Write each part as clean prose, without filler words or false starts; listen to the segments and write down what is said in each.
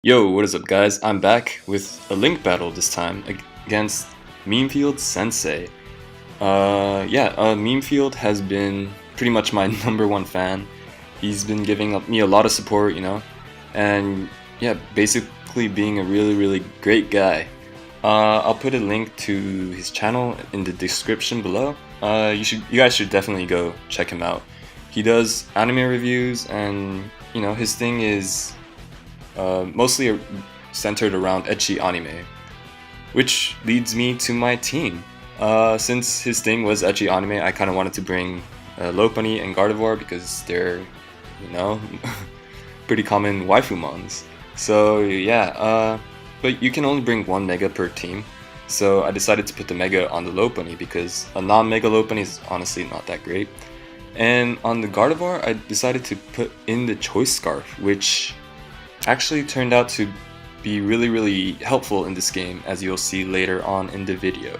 Yo, what is up guys? I'm back with a link battle this time against Memefield Sensei. Memefield has been pretty much my #1 fan. He's been giving me a lot of support, and yeah, basically being a really great guy. I'll put a link to his channel in the description below. You guys should definitely go check him out. He does anime reviews, and his thing is mostly centered around ecchi anime, which leads me to my team. Since his thing was ecchi anime, I kind of wanted to bring Lopunny and Gardevoir because they're, pretty common waifu mons. So yeah, but you can only bring one Mega per team, so I decided to put the Mega on the Lopunny because a non-Mega Lopunny is honestly not that great. And on the Gardevoir, I decided to put in the Choice Scarf, which actually turned out to be really helpful in this game, as you'll see later on in the video.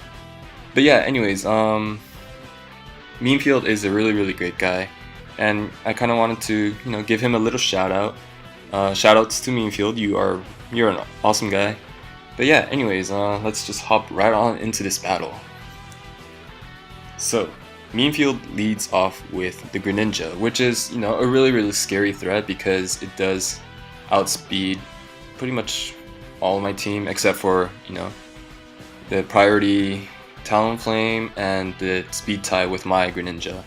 But yeah, anyways, Memefield is a really great guy, and I kind of wanted to give him a little shout out. Shoutouts to Memefield, you're an awesome guy. But yeah, anyways, let's just hop right on into this battle. So Memefield leads off with the Greninja, which is a really scary threat because it does outspeed pretty much all of my team except for the priority Talonflame and the speed tie with my Greninja.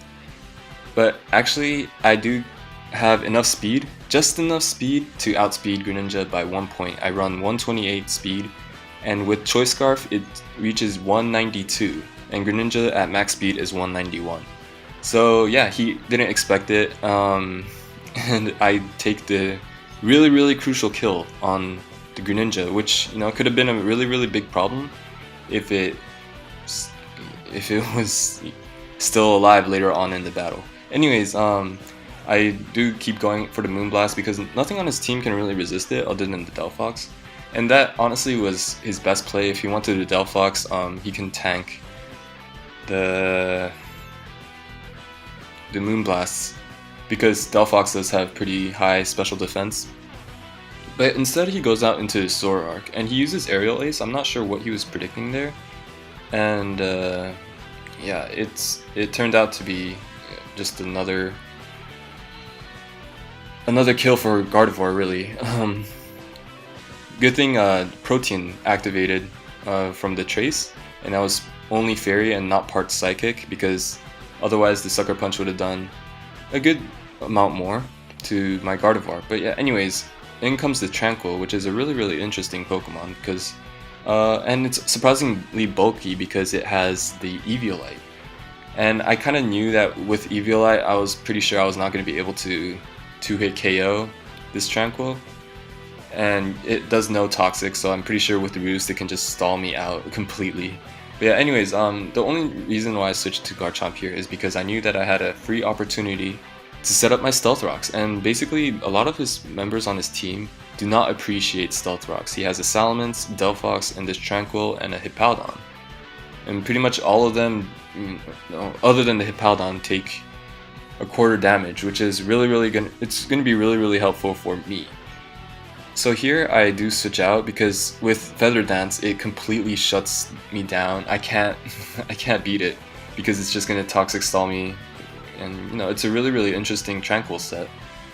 But actually I do have enough speed, just enough speed to outspeed Greninja by 1 point. I run 128 speed, and with Choice Scarf it reaches 192, and Greninja at max speed is 191. So yeah, he didn't expect it, and I take the really crucial kill on the Greninja, which could have been a really big problem if it was still alive later on in the battle. Anyways, I do keep going for the Moonblast because nothing on his team can really resist it other than the Delphox, and that honestly was his best play. If he wanted the Delphox, he can tank the Moonblasts, because Delphox does have pretty high special defense. But instead he goes out into Zoroark, and he uses Aerial Ace. I'm not sure what he was predicting there, and yeah, it turned out to be just another kill for Gardevoir, really. Good thing Protean activated from the Trace, and that was only Fairy and not part Psychic, because otherwise the Sucker Punch would have done a good amount more to my Gardevoir. But yeah, anyways, in comes the Tranquil, which is a really interesting Pokemon because and it's surprisingly bulky because it has the Eviolite. And I kind of knew that with Eviolite, I was pretty sure I was not going to be able to two-hit KO this Tranquil. And it does no Toxic, so I'm pretty sure with the Roost it can just stall me out completely. But yeah, anyways, the only reason why I switched to Garchomp here is because I knew that I had a free opportunity to set up my Stealth Rocks, and basically a lot of his members on his team do not appreciate Stealth Rocks. He has a Salamence, Delphox, and this Tranquil, and a Hippowdon. And pretty much all of them, other than the Hippowdon, take a quarter damage, which is it's gonna be really helpful for me. So here I do switch out because with Feather Dance it completely shuts me down. I can't beat it because it's just gonna Toxic stall me, and it's a really interesting Tranquil set.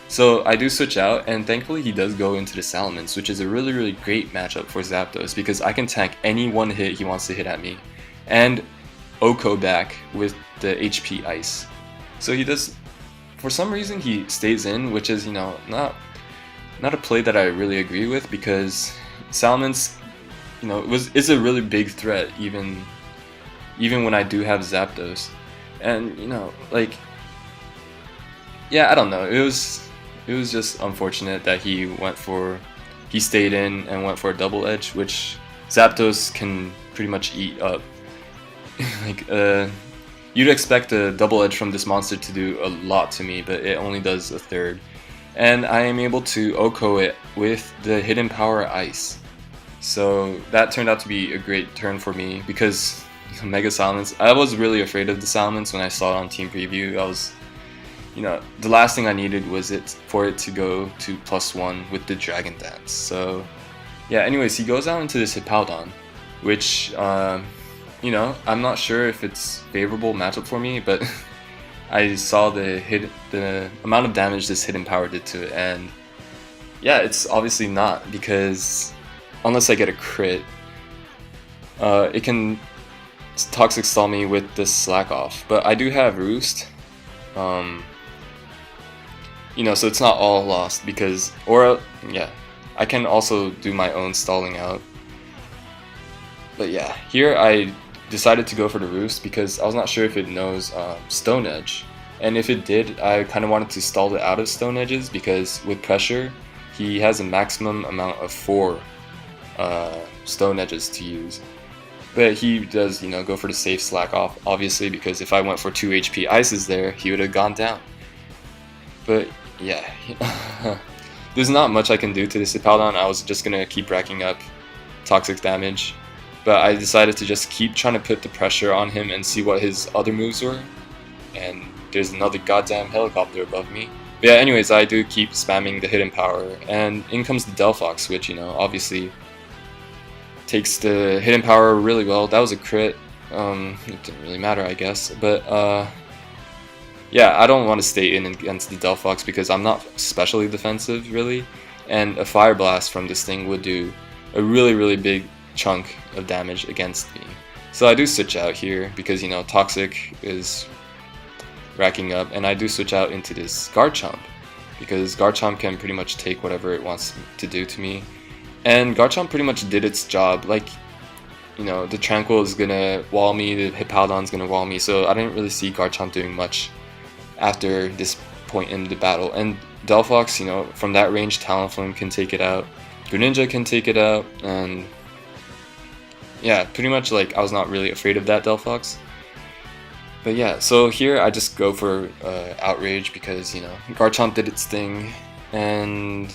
So I do switch out, and thankfully he does go into the Salamence, which is a really great matchup for Zapdos because I can tank any one hit he wants to hit at me, and Oko back with the HP Ice. So he does, for some reason he stays in, which is not a play that I really agree with, because Salamence is a really big threat even when I do have Zapdos. And yeah, I don't know, it was just unfortunate that he stayed in and went for a Double Edge, which Zapdos can pretty much eat up. You'd expect a Double Edge from this monster to do a lot to me, but it only does a third. And I am able to Oko it with the Hidden Power Ice. So that turned out to be a great turn for me because Mega Salamence, I was really afraid of the Salamence when I saw it on Team Preview. I was the last thing I needed was for it to go to +1 with the Dragon Dance. So yeah, anyways, he goes out into this Hippowdon, which I'm not sure if it's favorable matchup for me, but I saw the amount of damage this hidden power did to it, and yeah, it's obviously not, because unless I get a crit, it can Toxic Stall me with this Slack Off. But I do have Roost, so it's not all lost, because, I can also do my own stalling out. But yeah, here I decided to go for the Roost because I was not sure if it knows Stone Edge. And if it did, I kind of wanted to stall it out of Stone Edges, because with pressure, he has a maximum amount of 4 Stone Edges to use. But he does, go for the safe Slack Off, obviously, because if I went for 2 HP Ices there, he would have gone down. But yeah, there's not much I can do to this Hippowdon. I was just gonna keep racking up toxic damage, but I decided to just keep trying to put the pressure on him and see what his other moves were. And there's another goddamn helicopter above me. But yeah, anyways, I do keep spamming the hidden power, and in comes the Delphox, which, obviously takes the hidden power really well. That was a crit. It didn't really matter, I guess. But yeah, I don't want to stay in against the Delphox because I'm not specially defensive, really. And a Fire Blast from this thing would do a really, really big chunk of damage against me. So I do switch out here because, Toxic is racking up, and I do switch out into this Garchomp because Garchomp can pretty much take whatever it wants to do to me. And Garchomp pretty much did its job. Like, the Tranquil is gonna wall me, the Hippowdon's gonna wall me, so I didn't really see Garchomp doing much after this point in the battle. And Delphox, from that range, Talonflame can take it out, Greninja can take it out, and yeah, pretty much like I was not really afraid of that Delphox. But yeah, so here I just go for Outrage because, Garchomp did its thing, and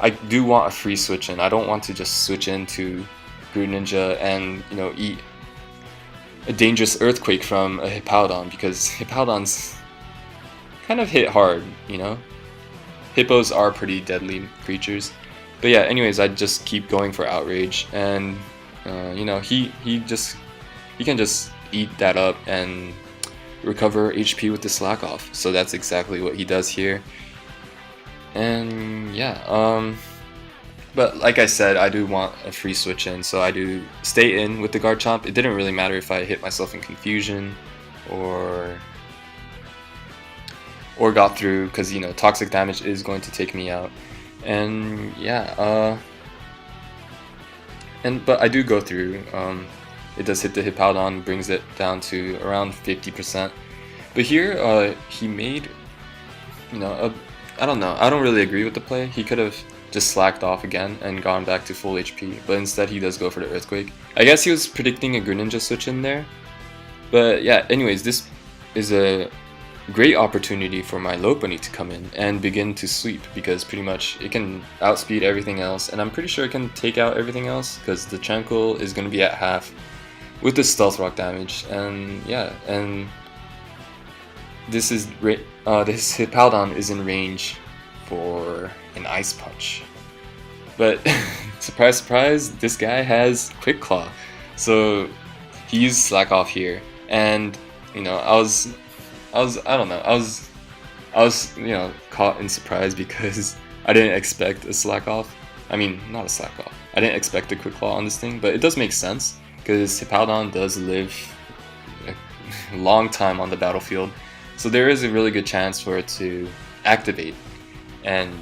I do want a free switch in. I don't want to just switch into Greninja and, eat a dangerous Earthquake from a Hippowdon, because Hippowdons kind of hit hard, Hippos are pretty deadly creatures. But yeah, anyways, I just keep going for Outrage, and he can just eat that up and recover HP with the Slack Off. So that's exactly what he does here. And yeah, but like I said, I do want a free switch in, so I do stay in with the Garchomp. It didn't really matter if I hit myself in confusion or got through, because toxic damage is going to take me out. And yeah, but I do go through. It does hit the Hippowdon, brings it down to around 50%. But here, he made, I don't know. I don't really agree with the play. He could have just slacked off again and gone back to full HP, but instead he does go for the Earthquake. I guess he was predicting a Greninja switch in there. But yeah, anyways, this is a great opportunity for my Lopunny to come in and begin to sweep, because pretty much it can outspeed everything else, and I'm pretty sure it can take out everything else because the Tranquil is going to be at half with the Stealth Rock damage. And yeah, and this Hippowdon is in range for an Ice Punch, but surprise surprise, this guy has Quick Claw, so he used Slack Off here. And I was caught in surprise because I didn't expect a Slack Off. I mean, not a Slack Off. I didn't expect a Quick Claw on this thing, but it does make sense because Hippowdon does live a long time on the battlefield, so there is a really good chance for it to activate and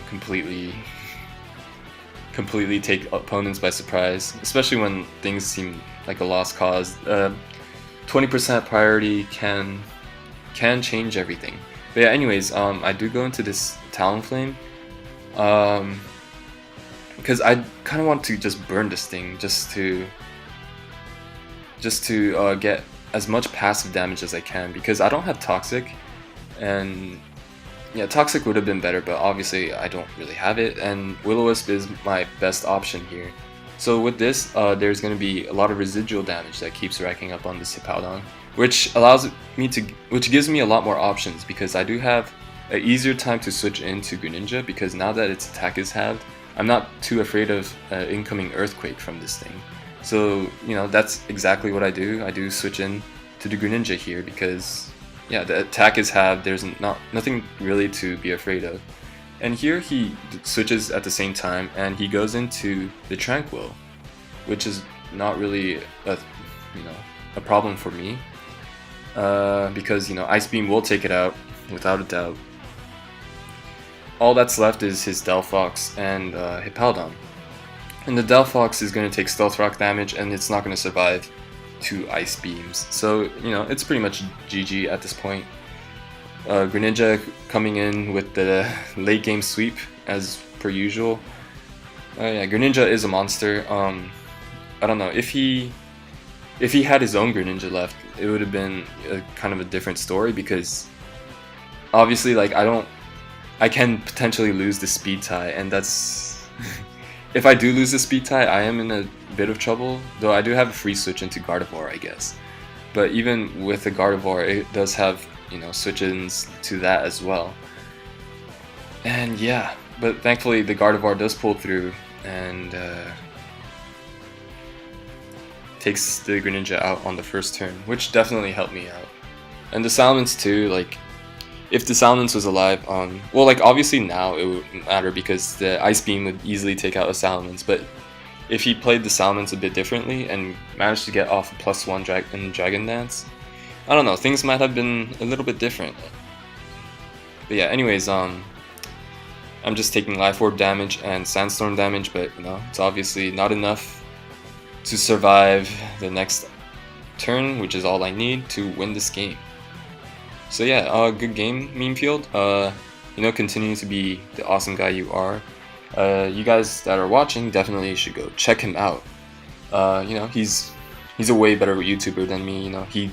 completely take opponents by surprise, especially when things seem like a lost cause. 20% priority can change everything. But yeah, anyways, I do go into this Talonflame because I kind of want to just burn this thing just to get as much passive damage as I can, because I don't have Toxic, and yeah, Toxic would have been better, but obviously I don't really have it, and Will-O-Wisp is my best option here. So with this, there's going to be a lot of residual damage that keeps racking up on this Hippowdon, which gives me a lot more options, because I do have an easier time to switch into Greninja, because now that its attack is halved, I'm not too afraid of incoming Earthquake from this thing. So, you know, that's exactly what I do. I do switch in to the Greninja here because, yeah, the attack is halved, there's nothing really to be afraid of. And here he switches at the same time, and he goes into the Tranquil, which is not really a problem for me, because, you know, Ice Beam will take it out without a doubt. All that's left is his Delphox and Hippowdon. And the Delphox is going to take Stealth Rock damage, and it's not going to survive 2 Ice Beams. So, you know, it's pretty much GG at this point. Greninja coming in with the late game sweep as per usual. Yeah, Greninja is a monster. I don't know, if he had his own Greninja left, it would have been kind of a different story, because obviously, like, I can potentially lose the speed tie, and that's if I do lose the speed tie, I am in a bit of trouble, though I do have a free switch into Gardevoir, I guess. But even with the Gardevoir, it does have, you know, switch-ins to that as well. And yeah, but thankfully the Gardevoir does pull through and takes the Greninja out on the first turn, which definitely helped me out. And the Salamence too, like, if the Salamence was alive, well, like, obviously now it wouldn't matter because the Ice Beam would easily take out a Salamence, but if he played the Salamence a bit differently and managed to get off a +1 in Dragon Dance, I don't know, things might have been a little bit different. But yeah, anyways, I'm just taking Life Orb damage and Sandstorm damage, but, you know, it's obviously not enough to survive the next turn, which is all I need to win this game. So yeah, good game, Memefield. You know, continue to be the awesome guy you are. You guys that are watching definitely should go check him out. You know, he's a way better YouTuber than me. You know, he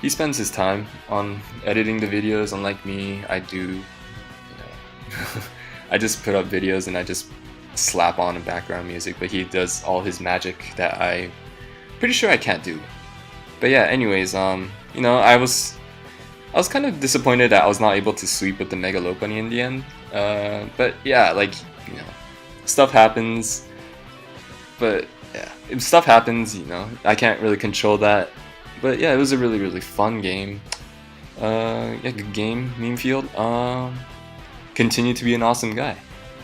spends his time on editing the videos, unlike me. I do, you know, I just put up videos and I just slap on a background music, but he does all his magic that I pretty sure I can't do. But yeah, anyways, you know, I was kind of disappointed that I was not able to sweep with the Mega Lopunny in the end. But yeah, like, you know, stuff happens. But yeah, if stuff happens, you know, I can't really control that. But yeah, it was a really, really fun game. Yeah, good game, Memefield. Continue to be an awesome guy.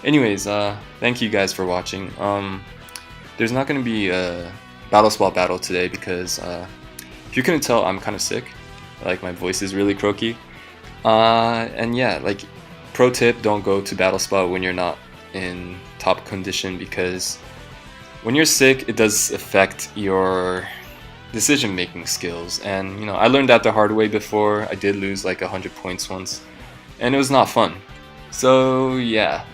Anyways, thank you guys for watching. There's not going to be a Battle Spot battle today because, if you couldn't tell, I'm kind of sick. Like, my voice is really croaky. And yeah, like, pro tip, don't go to Battle Spot when you're not in top condition, because when you're sick, it does affect your decision-making skills. And, you know, I learned that the hard way before. I did lose like 100 points once, and it was not fun. So yeah,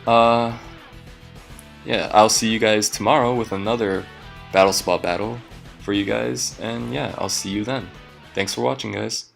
yeah, I'll see you guys tomorrow with another Battle Spot battle for you guys, and yeah, I'll see you then. Thanks for watching, guys.